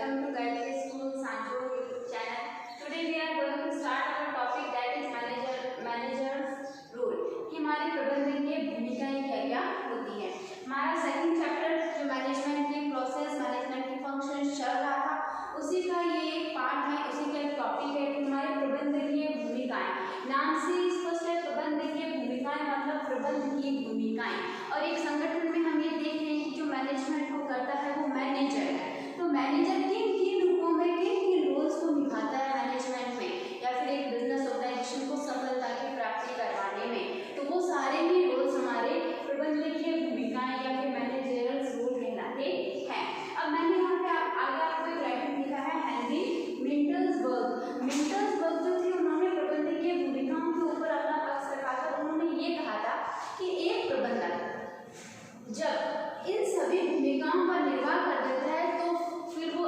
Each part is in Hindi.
welcome to Gayatri School Sanjur YouTube channel. Today we are going to start our topic that is manager's role कि हमारे प्रबंधकीय भूमिकाएं क्या क्या होती है। हमारा सेकंड चैप्टर जो मैनेजमेंट की प्रोसेस मैनेजमेंट की फंक्शन चल रहा था उसी का ये एक पार्ट है, उसी का एक टॉपिक है कि हमारे प्रबंधकीय भूमिकाएं। नाम से स्पष्ट है प्रबंधकीय भूमिकाएं मतलब प्रबंध की भूमिकाएं। और एक संगठन में हम ये देख रहे हैं कि जो मैनेजमेंट को करता है वो मैनेजर है। तो मैनेजर किन किन रूपों में किन किन रोल्स को निभाता है मैनेजमेंट में या फिर एक बिजनेस ऑर्गेनाइजेशन को सफलता की प्राप्ति करवाने में, तो वो सारे ही रोल्स हमारे प्रबंधकीय भूमिकाएं या फिर मैनेजरल रोल कहलाते हैं। अब मैंने यहाँ पे आगे आपको एक राइटिंग लिखा है हेनरी मिंटल्सबर्ग। मिंटल्सबर्ग जो थे उन्होंने प्रबंधकीय भूमिकाओं के ऊपर अपना पक्ष रखा था। उन्होंने ये कहा था कि एक प्रबंधक जब इन सभी भूमिकाओं का निर्वाह कर देता है तो फिर वो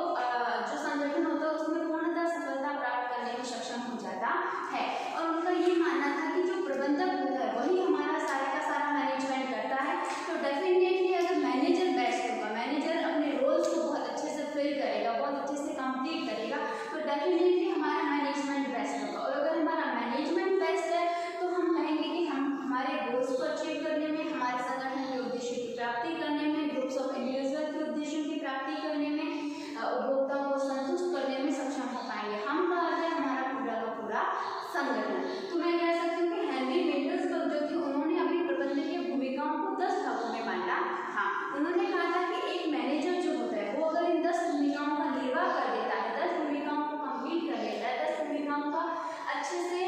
जो संगठन होता है उसमें पूर्णतः सफलता प्राप्त करने में सक्षम हो जाता है। और उनका ये मानना था कि जो प्रबंधक होता है वही हमारा सारा का सारा मैनेजमेंट करता है। तो डेफिनेटली अगर मैनेजर बेस्ट होगा, मैनेजर अपने रोल्स को बहुत अच्छे से फिल करेगा, बहुत अच्छे से कंप्लीट करेगा, तो डेफिनेटली हमारा मैनेजमेंट बेस्ट होगा। और अगर हमारा मैनेजमेंट बेस्ट है तो हम कहेंगे कि हम हमारे गोल्स को अचीव करने में, हमारे संगठन के उद्देश्य की प्राप्ति करने में, ग्रुप्स ऑफ इंडिविजुअल के उद्देश्यों की प्राप्ति करने में, उपभोक्ताओं को संतुष्ट करने में सक्षम हो पाएंगे। हम का अर्थ है हमारा पूरा का पूरा संगठन। तो मैं कह सकती हूँ कि हेनरी मिंटल्सबर्ग जो थे उन्होंने अपनी प्रबंधकीय भूमिकाओं को 10 भागों में बांटा। हाँ, उन्होंने कहा था कि एक मैनेजर जो होता है वो अगर इन 10 भूमिकाओं का निर्वाह कर देता है, 10 भूमिकाओं को कंप्लीट कर लेता है, 10 भूमिकाओं का अच्छे से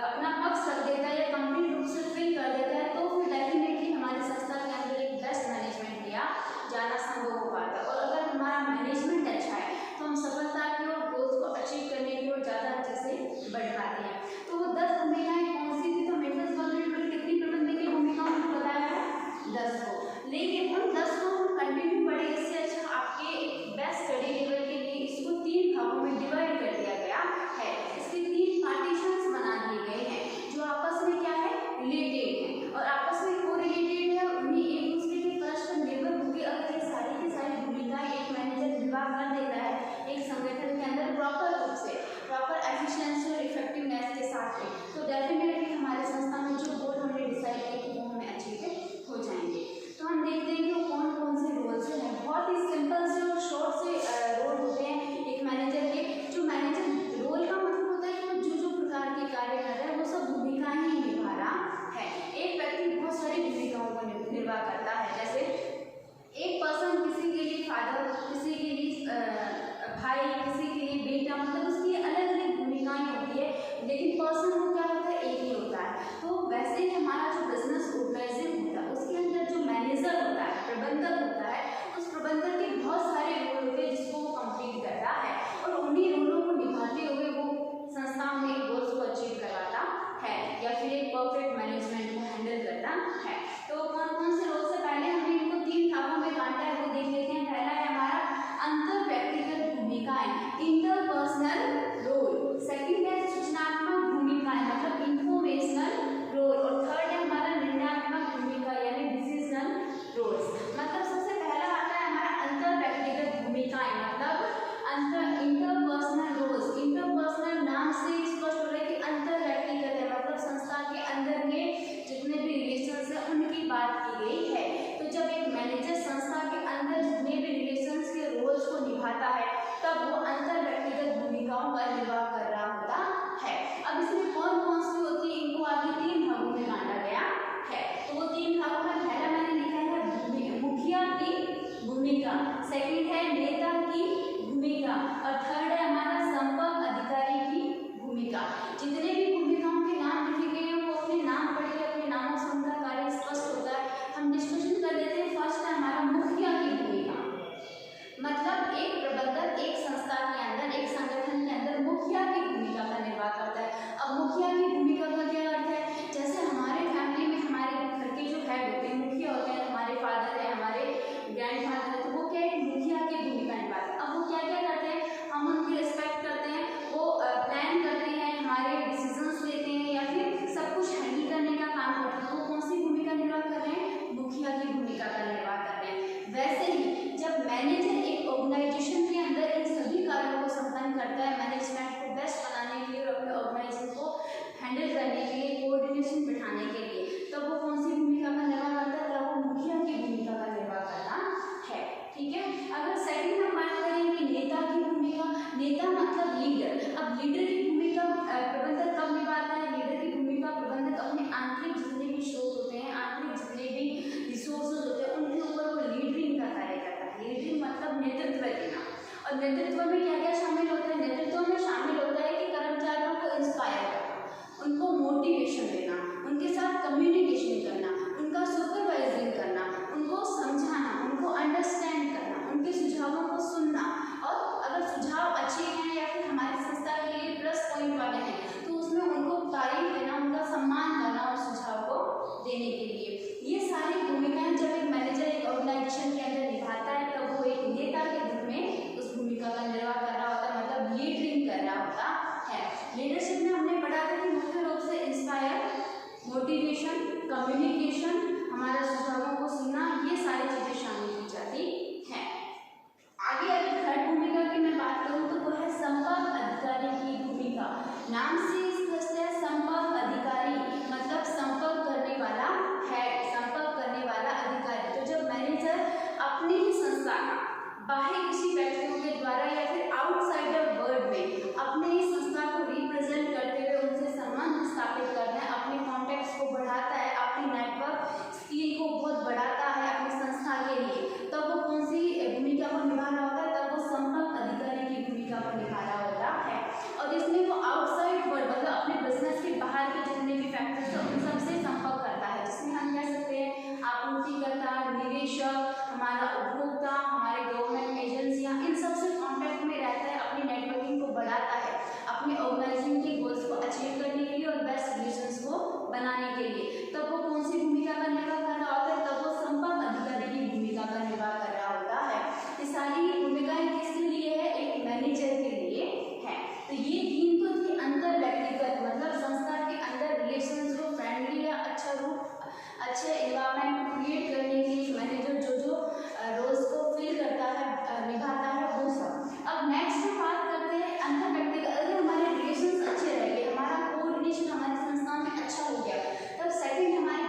अपना पक्ष रख देता है या कंप्लीट रूप से फिल कर देता है, तो फिर डेफिनेटली हमारी संस्था के अंदर एक बेस्ट मैनेजमेंट दिया जाना संभव हो पाता है। और अगर हमारा मैनेजमेंट अच्छा है तो हम सफलता की और गोल्स को अचीव करने की ओर ज़्यादा अच्छे से बढ़ पाते हैं। तो वो 10 भूमिकाएं कौन सी थी? तो मिंटल्सबर्ग ने टोटल कितनी प्रबंधकीय भूमिकाओं को बताया है? 10 को। लेकिन उन 10 को हम कंटिन्यू पढ़े, इससे अच्छा आपके बेस्ट स्टडी लेवल के लिए इसको 3 भागों में डिवाइड कर दिया गया है। इसके 3 पार्टीशंस बना दिए गए हैं जो आपस में क्या है, रिलेटेड है और आपस में कोरिलेटेड है। उन्हें एक दूसरे के परस्पर निर्भर होकर अगर ये सारी की सारी भूमिकाएं एक मैनेजर निर्वाह कर देता है एक संगठन के अंदर प्रॉपर रूप से, प्रॉपर एफिशिएंसी और इफेक्टिवनेस के साथ में, तो डेफिनेटली हमारे संस्था में जो गोल हमने डिसाइड किए कि वो हमें अचीव हो जाएंगे। तो हम देखते हैं कि वो कौन कौन से रोल्स हैं। बहुत ही सिंपल से और शॉर्ट से रोल होते हैं एक मैनेजर के। जो मैनेजर रोल का मतलब होता है कि वो जो प्रकार के कार्य कर रहा है वो सब भूमिकाएं ही निभा रहा है। एक व्यक्ति बहुत सारी भूमिकाओं को निर्वाह करता है। जैसे एक पर्सन किसी के लिए फादर, किसी के लिए भाई, किसी के लिए बेटा, मतलब उसकी अलग अलग भूमिकाएं होती है, लेकिन पर्सन को क्या होता है, एक ही होता है। तो वैसे ही हमारा जो बिजनेस ऑर्गेनाइजेशन होता है उसके अंदर जो मैनेजर होता है, प्रबंधक होता है, उस प्रबंधक के बहुत सारे रोल होते हैं जिसको वो कंप्लीट करता है और उन्हीं रोलों को निभाते हुए वो संस्था में गोल्स को अचीव करवाता है या फिर एक परफेक्ट मैनेजमेंट को हैंडल करता है। तो कौन कौन से रोल से पहले हमने इनको 3 भागों में बांटा है वो देख लेते हैं। पहला है हमारा अंतर व्यक्तिगत भूमिकाएं, इंटरपर्सनल रोल। सेकंड है सूचनात्मक भूमिकाएं मतलब इंफॉर्मेशनल रोल। और थर्ड है हमारा निर्णयात्मक भूमिका यानी डिसीजनल रोल्स। मतलब सबसे पहला आता है हमारा अंतर व्यक्तिगत भूमिकाएं मतलब इंटरपर्सनल रोल्स। इंटरपर्सनल नाम से स्पष्ट हो रहा है कि अंतर व्यक्तिगत है, मतलब संस्था के अंदर के जितने भी रिलेशंस हैं उनकी बात की गई है। तो जब एक मैनेजर संस्था के अंदर जितने भी रिलेशंस के रोल्स को निभाता है तब वो अंतर व्यक्तिगत भूमिकाओं का निर्वाह कर रहा होता है। अब इसमें कौन कौन सी होती है इनको आगे 3 भागों में बांटा गया है। तो वो 3 भागों में पहला मैंने लिखा है मुखिया की भूमिका, सेकंड है नेता की भूमिका और थर्ड है हमारा संपर्क अधिकारी की भूमिका। जितने भी भूमिकाओं के नाम लिखे गए हैं वो अपने नाम पढ़ के अपने नामों से उनका कार्य स्पष्ट होता है। हम डिस्कशन कर लेते हैं। फर्स्ट है हमारा मुखिया की भूमिका, मतलब एक प्रबंधक एक संस्था के अंदर, एक संगठन के अंदर मुखिया की भूमिका का निर्वाह करता है। अब मुखिया की भूमिका का क्या अर्थ है? जैसे हमारे फैमिली में हमारे घर के जो हेड होते हैं, मुखिया होते हैं, हमारे फादर है, हमारे ग्रैंड फादर है, तो वो क्या है, मुखिया की भूमिका निभाते हैं। अब वो क्या क्या करते हैं, हम करता है मैनेजमेंट को बेस्ट बनाने के लिए और अपने ऑर्गेनाइजेशन को हैंडल करने के लिए, कोऑर्डिनेशन बिठाने के लिए, तो वो कौन सी भूमिका का निर्वाह करता है? वो मुखिया की भूमिका का निर्वाह करता है। ठीक है। अगर सेकंड हम बात करें कि नेता की भूमिका, नेता मतलब लीडर। अब लीडर की भूमिका प्रबंधक कब निभाता है? लीडर की भूमिका प्रबंधक अपने आंतरिक जितने भी स्रोत होते हैं, आंतरिक जितने भी रिसोर्सेज होते हैं, उनके ऊपर वो लीडरिंग का कार्य करता है। लीडरिंग मतलब नेतृत्व देना। और नेतृत्व में क्या क्या शामिल होता है? नेतृत्व में शामिल होता है कि कर्मचारियों को इंस्पायर करना, उनको मोटिवेशन देना, उनके साथ कम्युनिकेशन करना, उनका सुपरवाइजिंग करना, उनको समझाना, उनको अंडरस्टैंड करना, उनके सुझावों को सुनना, और अगर सुझाव अच्छे हैं या फिर हमारी संस्था के लिए प्लस पॉइंट वाले हैं तो उसमें उनको तारीफ देना, उनका सम्मान करना और सुझाव को देने के लिए। ये सारी भूमिकाएं जब एक मैनेजर एक ऑर्गेनाइजेशन के अंदर निभाता है तब वो एक नेता के रूप में उस भूमिका का निर्वाह कर रहा होता है, मतलब लीडरिंग कर रहा होता है। लीडरशिप में हमने पढ़ा था कि मुख्य रूप से इंस्पायर, मोटिवेशन, कम्युनिकेशन, हमारे सुझावों को सुनना, ये सारी चीजें शामिल की जाती हैं। आगे अगर थर्ड भूमिका की मैं बात करूं तो वो है संपर्क अधिकारी की भूमिका। नाम से स्पष्ट है, संपर्क अधिकारी मतलब संपर्क करने वाला है, संपर्क करने वाला अधिकारी। तो जब मैनेजर अपनी ही संस्था का बाहर किसी व्यक्तियों के द्वारा या फिर आउटसाइडर वर्ल्ड में अपने ही संस्था को रिप्रेजेंट करते हुए उनसे संबंध स्थापित करना है, अपने कॉन्टेक्ट्स को बढ़ाता है, अपनी नेटवर्क स्किल को बहुत बढ़ाता है अपनी संस्था के लिए, तब वो कौन सी भूमिका को निभा रहा होता है? तब वो संपर्क अधिकारी की भूमिका को निभा रहा होता है। और इसमें वो आउटसाइड वर्ल्ड मतलब अपने बिजनेस के बाहर के जितने भी फैक्टर्स हैं उन सबसे संपर्क करता है, जिसमें हम कह सकते हैं आपूर्तिकर्ता, निवेशक, हमारा उपभोक्ता, हमारे गवर्नमेंट एजेंसियां, इन सबसे कॉन्टैक्ट में रहता है, अपनी नेटवर्किंग को बढ़ाता है, अपने ऑर्गेनाइजेशन के गोल्स को अचीव करने के लिए और बेस्ट रिलेशंस को बनाने के लिए। तब वो कौन सी भूमिका का निर्वाह कर रहा होता है? तब वो संपर्क अधिकारी की भूमिका का निर्वाह कर रहा होता है। ये सारी भूमिकाएं किसके लिए है? एक मैनेजर के लिए है। तो ये तीन तो थी अंतर व्यक्तिगत मतलब संस्था के अंदर रिलेशंस को फ्रेंडली या अच्छा रूप, अच्छे एनवायरनमेंट को क्रिएट करने के लिए मैनेजर जो जो रोल्स को फिल करता है, निभाता है, वो सब। अब नेक्स्ट हम बात करते हैं अंतर व्यक्तिगत। अगर हमारे रिलेशंस अच्छे रहेंगे, हमारा कोऑर्डिनेशन हमारी संस्था में अच्छा हो गया, तब सेकंड हमारी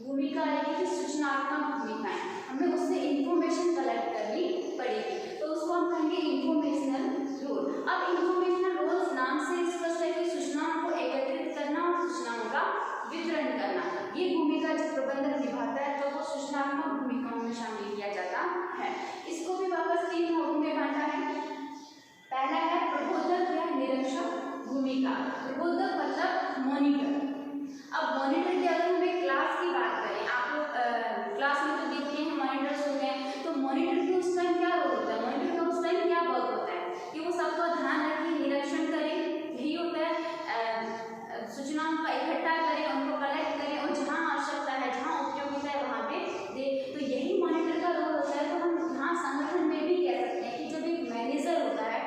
भूमिका आएगी कि सूचनात्मक भूमिकाएं, हमें उससे इंफॉर्मेशन कलेक्ट करनी पड़ेगी, तो उसको हम कहेंगे इंफॉर्मेशनल रोल। अब इंफॉर्मेशनल रोल्स नाम से स्पष्ट है कि सूचनाओं को एकत्रित करना और सूचनाओं का वितरण करना, ये भूमिका जब प्रबंधक निभाता है तो वो सूचनात्मक भूमिकाओं में शामिल किया जाता है। इसको भी वापस तीन भागों में बांटा है। पहला है प्रबोधक या निरीक्षक भूमिका। प्रबोधक मतलब मॉनिटर। अब मॉनिटर की अगर हम एक क्लास की बात करें, आप लोग क्लास में तो देखते हैं मॉनिटर्स होते हैं, तो मॉनिटर की उस टाइम क्या रोल होता है? मॉनिटर का उस टाइम क्या वर्क होता है कि वो सबका ध्यान रखें, निरीक्षण करें, यही होता है, सूचनाओं का इकट्ठा करें, उनको कलेक्ट करें और जहाँ आवश्यकता है, जहाँ उपयोगिता है वहाँ पे दे। तो यही मॉनिटर का रोल होता है। तो हम यहाँ संगठन में भी कह सकते हैं कि जब एक मैनेजर होता है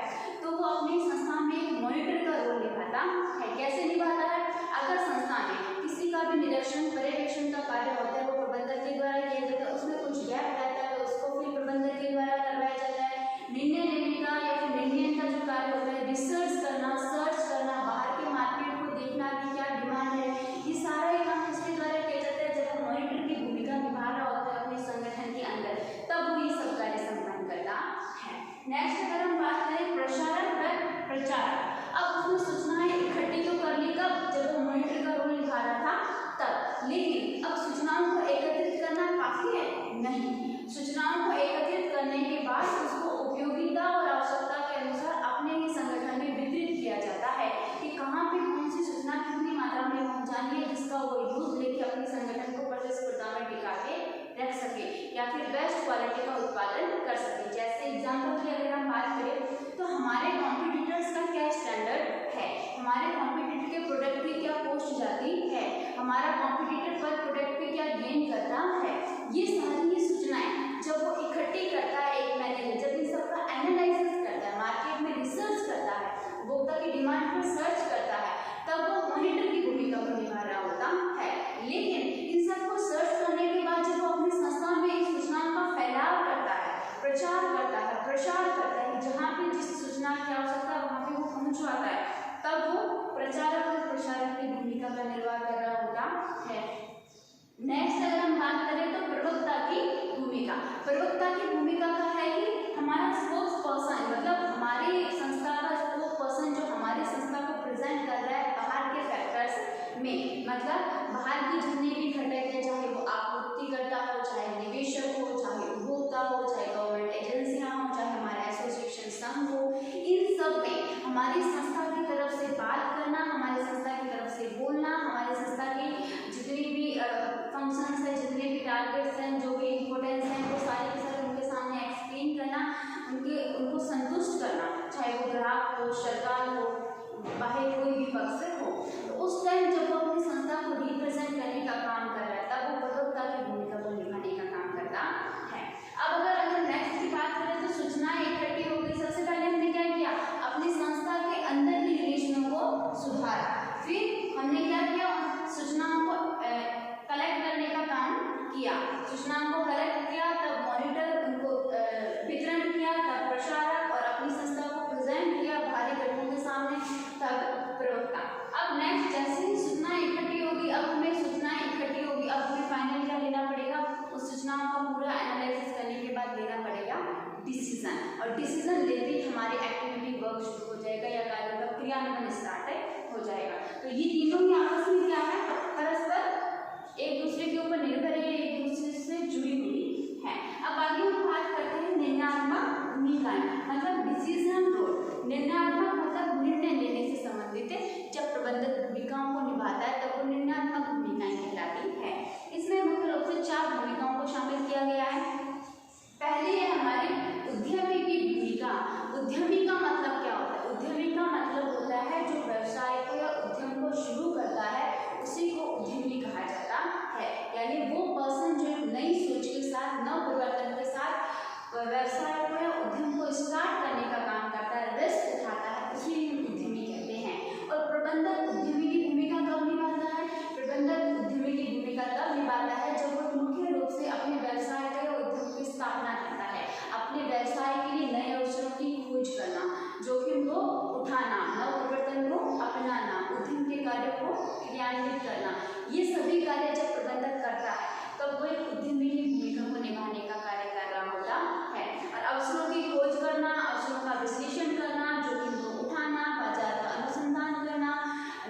तो वो अपनी संस्था में एक मॉनिटर का रोल निभाता है। कैसे निभाता है? अगर संस्था में किसी का भी निरीक्षण पर्यवेक्षण का कार्य होता है वो प्रबंधक के द्वारा किया जाता है, उसमें कुछ गैप रहता है तो उसको फिर प्रबंधक के द्वारा करवाया जाता है। निर्णय लेने का या फिर निर्णय का जो कार्य होता है, रिसर्च करना, सर्च करना, बाहर के मार्केट को देखना कि क्या डिमांड है, ये सारा ही काम किसके द्वारा किया जाता है? जब वो मॉनिटर की भूमिका निभा रहा होता है अपने संगठन के अंदर, तब वो ये सब कार्य संपन्न करता है। नेक्स्ट अगर हम बात करें प्रसारक व प्रचारक। अब उसने सूचनाएं इकट्ठी तो कर ली, कब? जब वो मॉनिटर का रोल निभा रहा था तब। लेकिन अब सूचनाओं को एकत्रित करना काफी है? नहीं। सूचनाओं को एकत्रित करने के बाद उसको उपयोगिता और आवश्यकता के अनुसार अपने ही संगठन में वितरित किया जाता है कि कहाँ पे कौन सी सूचना कितनी मात्रा में पहुँचानी है, जिसका वो यूज लेके अपने संगठन को प्रतिस्पर्धा में टिका के रख सके या फिर बेस्ट क्वालिटी का उत्पादन कर सके। जैसे एग्जाम्पल की अगर हम बात करें तो हमारे कॉम्पिटिटर्स का क्या स्टैंडर्ड है, हमारे कॉम्पिटिटर के प्रोडक्ट पे क्या पोस्ट जाती है, हमारा कॉम्पिटिटर पर प्रोडक्ट पे क्या गेन करता है, ये सारी ही सूचनाएं जब वो इकट्ठी करता है एक मैनेजर, जब इन सबका एनालिसिस करता है, मार्केट में रिसर्च करता है, उपभोक्ता की डिमांड पर सर्च करता है, तब वो मॉनिटर की भूमिका को निभा रहा होता है। लेकिन इन सबको सर्च करने के बाद जब वो अपनी संस्था में इस सूचनाओं का फैलाव करता है, प्रचार करता है, प्रचार करता है, जहाँ पे जिस सूचना की आवश्यकता है वहाँ पे वो पहुँचवाता है, तब वो प्रचारक और प्रसारक की भूमिका का निर्वाह कर रहा होता है। नेक्स्ट अगर हम बात करें तो प्रवक्ता की भूमिका। प्रवक्ता की भूमिका का है कि हमारा स्पोक्स पर्सन, मतलब हमारी संस्था का स्पोक्स पर्सन जो हमारी संस्था को प्रेजेंट कर रहा है बाहर के फैक्टर्स में, मतलब बाहर की जितने भी घटक है, चाहे वो आपूर्तिकर्ता हो, चाहे निवेशक हो, चाहे उपभोक्ता हो, चाहे गवर्नमेंट एजेंसियां हो, चाहे हमारा एसोसिएशन संघ हो, इन सब में हमारी संस्था की तरफ से बात करना, हमारी संस्था की तरफ से बोलना, हमारी संस्था की जितनी भी फंक्शंस है, जितने भी टारगेट्स हैं, जो भी इम्पोर्टेंस हैं, वो सारे के सारे उनके सामने एक्सप्लेन करना, उनको संतुष्ट करना, चाहे वो ग्राहक हो, सरकार हो, बाहर कोई भी पक्ष हो। तो उस टाइम जब वो अपनी संस्था को रिप्रेजेंट करने का काम कर रहा है, तब वो प्रवक्ता की भूमिका को निभाने का काम करता है। अब अगर नेक्स्ट की बात करें तो सूचनाएं इकट्ठी हो गई। सबसे पहले हमने क्या किया, अपनी संस्था के अंदर की रिलेशनों को सुधारा, फिर हमने क्या किया, सूचनाओं को कलेक्ट करने का काम किया, सूचनाओं को कलेक्ट किया, तब मॉनिटर उनको वितरण किया, तब प्रसारक और अपनी संस्था को प्रेजेंट किया बाहरी घटकों के सामने, तब प्रवक्ता। अब नेक्स्ट जैसे ही सूचनाएं इकट्ठी होगी, अब हमें सूचनाएं इकट्ठी होगी, अब हमें फाइनल क्या लेना पड़ेगा, उस सूचनाओं का पूरा एनालिसिस करने के बाद लेना पड़ेगा डिसीजन, और डिसीजन लेते ही हमारी एक्टिविटी वर्क शुरू हो जाएगा या कार्य का क्रियान्वयन स्टार्ट हो जाएगा। तो ये तीनों ही आपस में क्या है, परस्पर एक दूसरे के ऊपर निर्भर है, एक दूसरे से जुड़ी हुई है। अब आगे हम बात करते हैं निर्णयात्मक भूमिकाएं, मतलब डिसीजन रोल। निर्णयात्मक मतलब निर्णय लेने से संबंधित है, जब प्रबंधक भूमिकाओं को निभाता है तब वो निर्णयात्मक भूमिकाएं कहलाती है। इसमें मुख्य रूप से 4 भूमिकाओं को शामिल किया गया है। पहली है हमारी उद्यमी की भूमिका। उद्यमी का मतलब क्या होता है, उद्यमी का मतलब होता है जो व्यवसाय को या उद्यम को शुरू करता है, उसी को उद्यमी कहा जाता है। यानी वो पर्सन जो नई सोच के साथ, नव परिवर्तन के साथ व्यवसाय को या उद्यम को स्टार्ट करने का काम करता है, रिस्क उठाता है, उसी उद्यमी कहते हैं। और प्रबंधक उद्यमी की भूमिका कब निभाता है, प्रबंधक उद्यमी की भूमिका तब निभाता है जब वो मुख्य रूप से अपने व्यवसाय को या उद्यम की स्थापना करता है, अपने व्यवसाय के लिए नए अवसरों की खोज करना, जोखिम को उठाना, नव परिवर्तन को अपनाना, उद्यम के कार्य को क्रियान्वित करना, ये सभी कार्य जब प्रबंधक करता है तब वो एक उद्यमी की भूमिका को निभाने का कार्य कर रहा होता है। और अवसरों की खोज करना, अवसरों का विश्लेषण करना, जोखिम को उठाना, बाजार का अनुसंधान करना,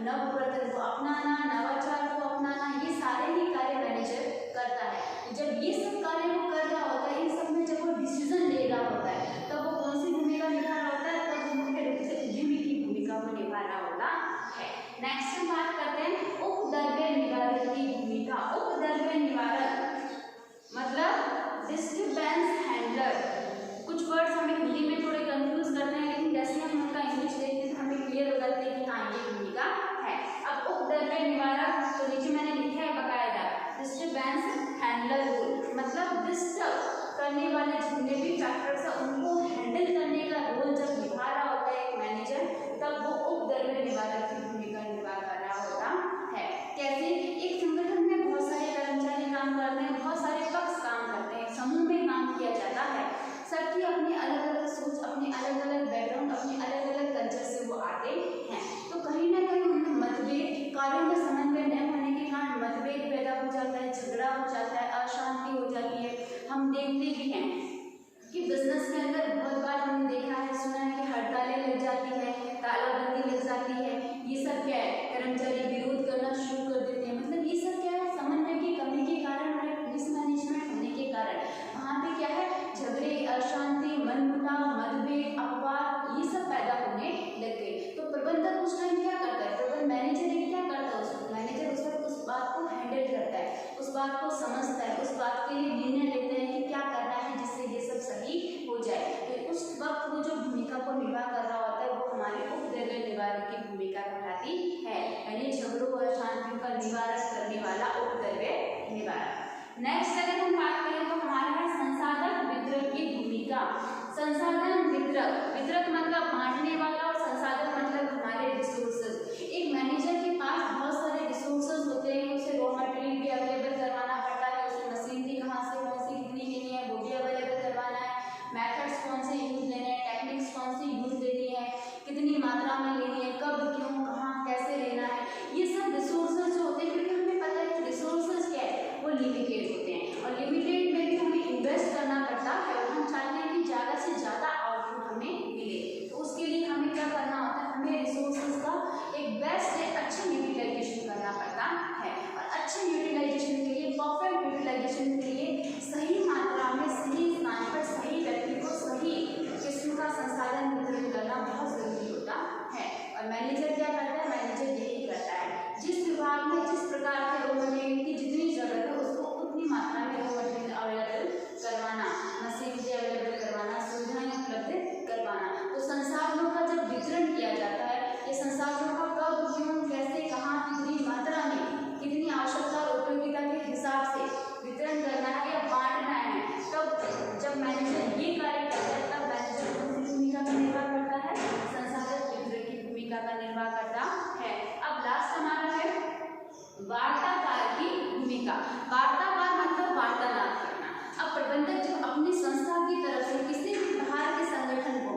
नव परिवर्तन को अपनाना, नवाचार को अपनाना, ये सारे ही कार्य मैनेजर करता है। जब ये सब कार्य वो कर रहा होता है, इन सब में जब वो डिसीजन ले रहा होता है, तब वो कौन सी भूमिका निभा रहा होता है, तब वो मुख्य रूप से उद्यमी की भूमिका को निभा रहा होता है। नेक्स्ट हम बात करते हैं उपद्रव्य निवारक की भूमिका। उपद्रव्य निवारक मतलब डिस्टर्बेंस हैंडलर। कुछ वर्ड्स हमें हिंदी में थोड़े कंफ्यूज करते हैं, लेकिन जैसे हम उनका इंग्लिश देखते हैं तो हमें क्लियर हो जाती है कि हाँ ये भूमिका है। अब उपद्रव्य निवारक तो नीचे मैंने लिखा है बकायदा, डिस्टर्बेंस हैंडलर रोल, मतलब डिस्टर्ब करने वाले जितने भी फैक्टर्स हैं उनको हैंडल करने का रोल जब निभा रहा होता है एक मैनेजर, तब वो उपद्रव्य निवारक की भूमिका निभा रहा होता है। कैसे, एक संगठन में बहुत सारे कर्मचारी काम करते हैं, बहुत सारे पक्ष काम करते हैं, समूह में काम किया जाता है, सबकी अपनी अलग अलग सोच, अपने अलग अलग बैकग्राउंड, अपने अलग अलग कल्चर से वो आते हैं। तो कहीं ना कहीं उनमें मतभेद, कार्यों में समन्वय न होने के कारण मतभेद पैदा हो जाता है, झगड़ा हो जाता है, अशांति हो जाती है। हम देखते भी हैं कि बिजनेस के अंदर बहुत बार हमने देखा है, सुना है कि हड़तालें लग जाती है, तालाबंदी लग जाती है। ये सब क्या है, कर्मचारी विरोध करना शुरू कर देते हैं। मतलब ये सब क्या है, समन्वय की कमी के कारण और मिसमैनेजमेंट होने के कारण वहाँ पे क्या है, झगड़े, अशांति, मनमुटाव, मतभेद, अपवाद, ये सब पैदा होने लग गए। तो प्रबंधक उस टाइम क्या करता है, प्रबंध मैनेजर क्या करता है, मैनेजर उस बात को हैंडल करता है, उस बात को समझता है, उस बात के लिए निर्णय लेते हैं कि क्या करना है जिससे ये सब सही हो जाए। तो उस वक्त वो जो भूमिका को निभा कर रहा होता है वो हमारी उपद्रव्य निवारक की भूमिका कहलाती है, यानी झगड़ों और अशांतियों का निवारण करने वाला उपद्रव्य निवारक। नेक्स्ट अगर हम बात करें तो हमारा है संसाधन वितरक की भूमिका। संसाधन वितरक, वितरक मतलब बांटने वाला और संसाधन मतलब हमारे रिसोर्सेज। एक मैनेजर के पास बहुत सारे रिसोर्सेज होते हैं, उसे रॉ मटेरियल भी अवेलेबल करवाना पड़ता है, उसे मशीनरी कहाँ से कौन सी कितनी लेनी है वो भी अवेलेबल करवाना है, मैथड्स कौन से यूज लेने हैं, टेक्निक्स कौन सी यूज लेनी है, कितनी मात्रा में लेनी है, कब, क्यों, कहाँ, कैसे लेना है, ये सब रिसोर्सेज जो होते हैं, क्योंकि हमें पता है कि रिसोर्सेज क्या है, वो लिमिटेड होते हैं और लिमिटेड में भी हमें इन्वेस्ट करना पड़ता है और हम चाहते हैं कि ज़्यादा से ज़्यादा आउटपुट हमें मिले। तो उसके लिए हमें क्या करना होता है, हमें रिसोर्सेज का एक बेस्ट से अच्छे यूटिलाइजेशन करना पड़ता है और अच्छे यूटिलाइजेशन के लिए, परफेक्ट यूटिलाइजेशन के लिए सही मात्रा में, सही स्थान पर, सही व्यक्ति को सही किस्म का संसाधन वितरण करना बहुत जरूरी होता है। और मैनेजर क्या करता है, मैनेजर यही करता है, जिस विभाग में जिस प्रकार के रॉ मटेरियल की जितनी जरूरत है उसको उतनी मात्रा में रॉ मटेरियल अवेलेबल करवाना, मशीन से अवेलेबल करवाना, सुविधाएं उपलब्ध करवाना। तो संसाधनों का जब वितरण किया जाता है, ये संसाधनों का कब, क्यों, कैसे, कहाँ, कितनी मात्रा में, कितनी आवश्यकता और उपयोगिता के हिसाब से वितरण करना है या बांटना है, तब जब मैनेजर ये कार्य करता है तब मैनेजर कौन सी भूमिका का निर्वाह करता है, संसाधन वितरण की भूमिका का निर्वाह करता है। अब लास्ट हमारा है वार्ताकार की भूमिका। वार्ताकार मतलब वार्तालाप करना। अब प्रबंधक जब अपनी संस्था की तरफ से किसी भी बाहर के संगठन को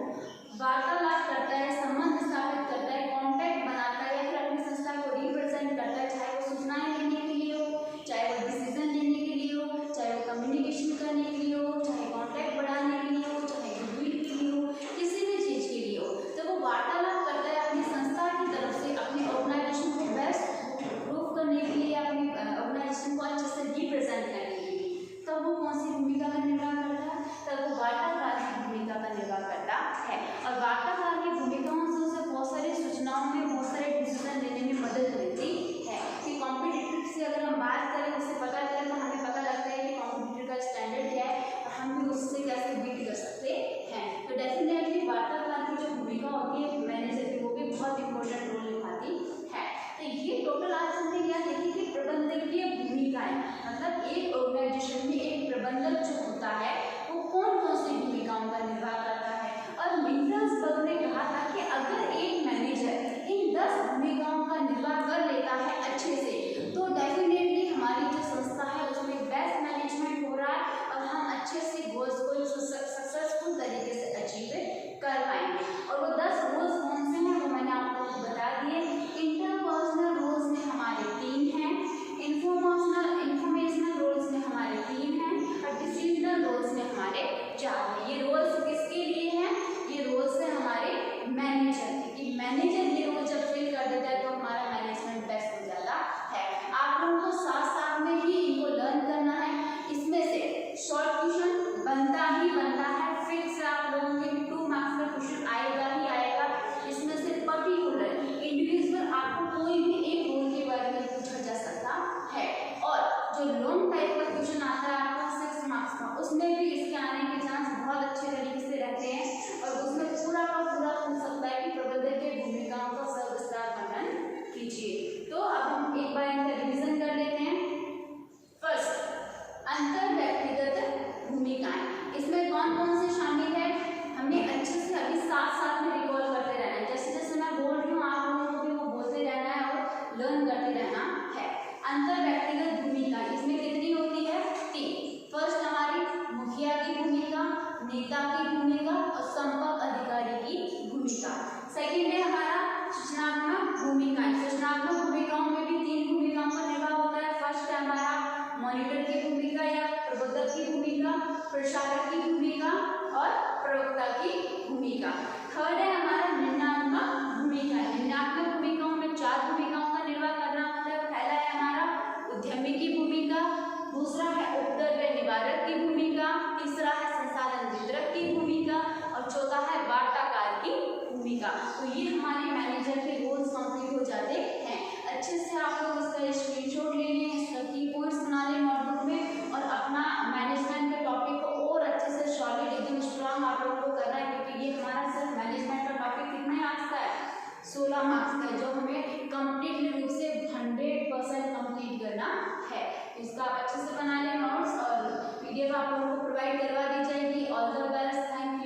वार्तालाप करता है, संबंध स्थापित करता है, कॉन्टैक्ट बनाता है या फिर अपनी संस्था को रिप्रेजेंट करता है, चाहे वो सूचनाएं लेने के लिए हो, चाहे वो डिसीजन लेने के लिए हो, चाहे वो कम्युनिकेशन करने के लिए हो, चाहे कॉन्टैक्ट बढ़ाने के लिए हो, चाहे गुडविल के लिए हो, किसी भी चीज़ के लिए हो, तो वो वार्तालाप करता है अपनी संस्था की तरफ से अपनी ऑर्गेनाइजेशन को बेस्ट प्रूफ करने के लिए, अपनी ऑर्गेनाइजेशन को अच्छे से रिप्रेजेंट करने के लिए। तब वो कौन सी भूमिका का निर्वाह करता है, तब वो वार्ताकार की भूमिका का निर्वाह करता है। और वार्ताकार की भूमिकाओं से उसे बहुत सारी सूचनाओं में, बहुत सारे डिसीजन लेने में मदद मिलती है। कि कॉम्पिटिटर से अगर हम बात करें, उससे पता करें, तो हमें पता लगता है कि कॉम्पिटिटर का स्टैंडर्ड क्या है और हम भी उससे कैसे बीट कर सकते हैं। तो डेफिनेटली वार्ताकार की जो भूमिका होती है मैनेजर की, वो भी बहुत इंपॉर्टेंट रोल निभाती है। तो ये टोटल आज हमने क्या देखी कि प्रबंधकीय भूमिकाएं, मतलब एक ऑर्गेनाइजेशन में एक प्रबंधक जो होता है वो कौन कौन सी भूमिकाओं का निर्वाह करता है। और मिल्टनसबर्ग ने कहा था कि अगर एक मैनेजर इन 10 भूमिकाओं का निर्वाह कर लेता है अच्छे से, तो डेफिनेटली हमारी जो संस्था है उसमें बेस्ट मैनेजमेंट हो रहा है और हम अच्छे से गोल्स को सक्सेसफुल तरीके से अचीव कर पाएंगे। और वो 10 गोल्स कौन से हैं वो मैंने आपको बता दिए। इंटरपर्सनल रोल्स में हमारे 3 हैं, इंफॉर्मेशनल रोल्स में हमारे 3 हैं और डिसीजनल रोल्स में हमारे 4 हैं। ये रोल्स किसके लिए हैं, ये रोल्स है हमारे मैनेजर के। मैनेजर ये रोल जब फिल कर देता है तो हमारा मैनेजमेंट बेस्ट हो जाता है। आप लोगों को साथ साथ में ही इनको लर्न करना है। इसमें से शॉर्ट क्वेश्चन बनता ही बनता है, फिक्स आप लोगों के 2 मार्क्स का क्वेश्चन आएगा ही आएगा। इसमें से पर्टिकुलर इंडिविजुअल आपको कोई भी एक रोल के बारे में पूछा जा सकता है। और जो लॉन्ग टाइप का क्वेश्चन आता है आपका 6 मार्क्स का, उसमें भी इसके आने के चांस बहुत अच्छे तरीके से रहते हैं और उसमें पूरा का पूरा पूछ सकता है कि प्रबंधक की भूमिकाओं का सविस्तार वर्णन कीजिए। तो अब हम एक बार इनका रिवीजन कर लेते हैं। फर्स्ट, अंतर व्यक्तिगत भूमिकाएं, इसमें कौन कौन से शामिल है हमें अच्छे से अभी साथ साथ में रिकॉल करते रहना है। जैसे जैसे मैं बोल रही हूँ आप लोगों को भी वो बोलते रहना है और लर्न करते रहना है। अंतर व्यक्तिगत भूमिका इसमें कितनी होती है, 3। फर्स्ट हमारी मुखिया की भूमिका, नेता की भूमिका और संपर्क अधिकारी की भूमिका। सेकंड है हमारा सूचनात्मक भूमिकाएं। सूचनात्मक भूमिकाओं में भी 3 भूमिकाओं का निर्वाह होता है। फर्स्ट है हमारा मॉनिटर की भूमिका या प्रबंधक की भूमिका, प्रसारक की भूमिका और प्रवक्ता की भूमिका। थर्ड है हमारा निर्णयात्मक भूमिका। निर्णयात्मक भूमिकाओं में 4 भूमिकाओं का निर्वाह करना होता है। पहला है हमारा उद्यमी की भूमिका, दूसरा है उपद्रव निवारक की भूमिका, तीसरा है संसाधन वितरक की भूमिका और चौथा है वार्ताकार की भूमिका। तो ये हमारे मैनेजर के रोल्स कंप्लीट हो जाते हैं। अच्छे से आप लोग इसका स्क्रीनशॉट ले लें, इसका की पॉइंट्स बना लें नोटबुक में और अपना मैनेजमेंट के टॉपिक को और अच्छे से सॉलिड एकदम स्ट्रांग आप लोगों को करना है, क्योंकि ये हमारा सिर्फ मैनेजमेंट का टॉपिक कितने मार्क्स का है, 16 मार्क्स का है, जो हमें कंप्लीटली रूप से 100% कंप्लीट करना है। इसका आप अच्छे से बना लें नोट्स और पीडीएफ आप लोगों को प्रोवाइड करवा दी जाएगी। All the best, thank you.